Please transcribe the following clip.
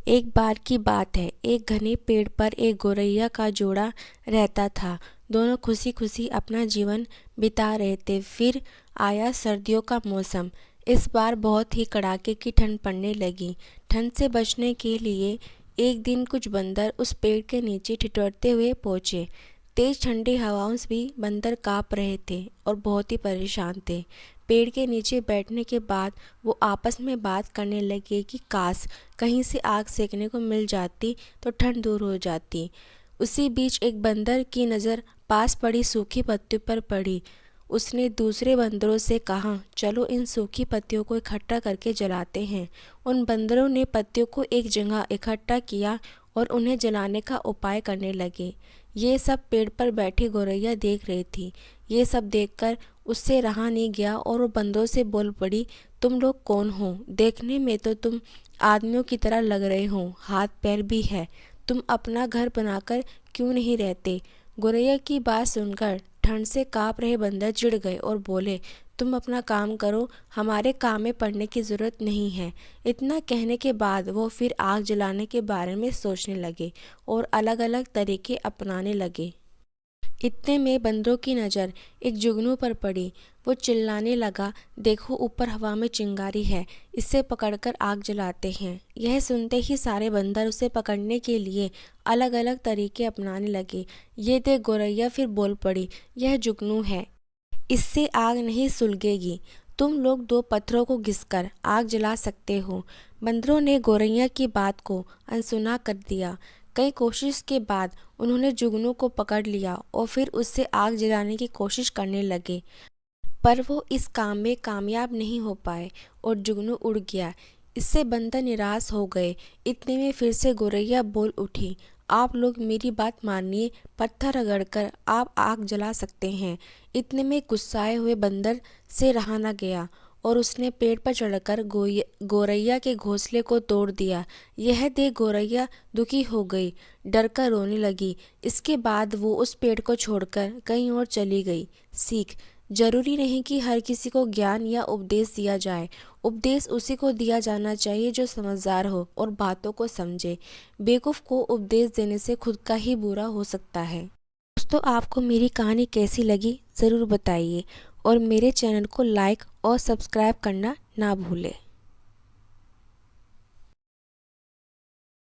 एक बार की बात है, एक घने पेड़ पर एक गौरैया का जोड़ा रहता था। दोनों खुशी खुशी अपना जीवन बिता रहे थे। फिर आया सर्दियों का मौसम। इस बार बहुत ही कड़ाके की ठंड पड़ने लगी। ठंड से बचने के लिए एक दिन कुछ बंदर उस पेड़ के नीचे ठिठुरते हुए पहुँचे। तेज ठंडी हवाओं से भी बंदर काँप रहे थे और बहुत ही परेशान थे। पेड़ के नीचे बैठने के बाद वो आपस में बात करने लगे कि काश कहीं से आग सेकने को मिल जाती तो ठंड दूर हो जाती। उसी बीच एक बंदर की नज़र पास पड़ी सूखी पत्तियों पर पड़ी। उसने दूसरे बंदरों से कहा, चलो इन सूखी पत्तियों को इकट्ठा करके जलाते हैं। उन बंदरों ने पत्तियों को एक जगह इकट्ठा किया और उन्हें जलाने का उपाय करने लगे। ये सब पेड़ पर बैठी गौरैया देख रही थी। ये सब देखकर उससे रहा नहीं गया और वो बंदरों से बोल पड़ी, तुम लोग कौन हो? देखने में तो तुम आदमियों की तरह लग रहे हो, हाथ पैर भी है। तुम अपना घर बनाकर क्यों नहीं रहते? गौरैया की बात सुनकर ठंड से काँप रहे बंदर चिढ़ गए और बोले, तुम अपना काम करो, हमारे काम में पड़ने की ज़रूरत नहीं है। इतना कहने के बाद वो फिर आग जलाने के बारे में सोचने लगे और अलग अलग तरीके अपनाने लगे। इतने में बंदरों की नज़र एक जुगनू पर पड़ी। वो चिल्लाने लगा, देखो ऊपर हवा में चिंगारी है, इसे पकड़कर आग जलाते हैं। यह सुनते ही सारे बंदर उसे पकड़ने के लिए अलग अलग तरीके अपनाने लगे। ये देख गौरैया फिर बोल पड़ी, यह जुगनू है, इससे आग नहीं सुलगेगी। तुम लोग दो पत्थरों को घिसकर आग जला सकते हो। बंदरों ने गौरैया की बात को अनसुना कर दिया। कई कोशिश के बाद उन्होंने जुगनू को पकड़ लिया और फिर उससे आग जलाने की कोशिश करने लगे, पर वो इस काम में कामयाब नहीं हो पाए और जुगनू उड़ गया। इससे बंदर निराश हो गए। इतने में फिर से गौरैया बोल उठी, आप लोग मेरी बात मानिए, पत्थर रगड़कर आप आग जला सकते हैं। इतने में गुस्साए हुए बंदर से रहा न गया और उसने पेड़ पर चढ़कर गौरैया के घोंसले को तोड़ दिया। यह देख गौरैया दुखी हो गई, डर कर रोने लगी। इसके बाद वो उस पेड़ को छोड़कर कहीं और चली गई। सीख, जरूरी नहीं कि हर किसी को ज्ञान या उपदेश दिया जाए। उपदेश उसी को दिया जाना चाहिए जो समझदार हो और बातों को समझे। बेवकूफ़ को उपदेश देने से खुद का ही बुरा हो सकता है। दोस्तों, आपको मेरी कहानी कैसी लगी ज़रूर बताइए और मेरे चैनल को लाइक और सब्सक्राइब करना ना भूलें।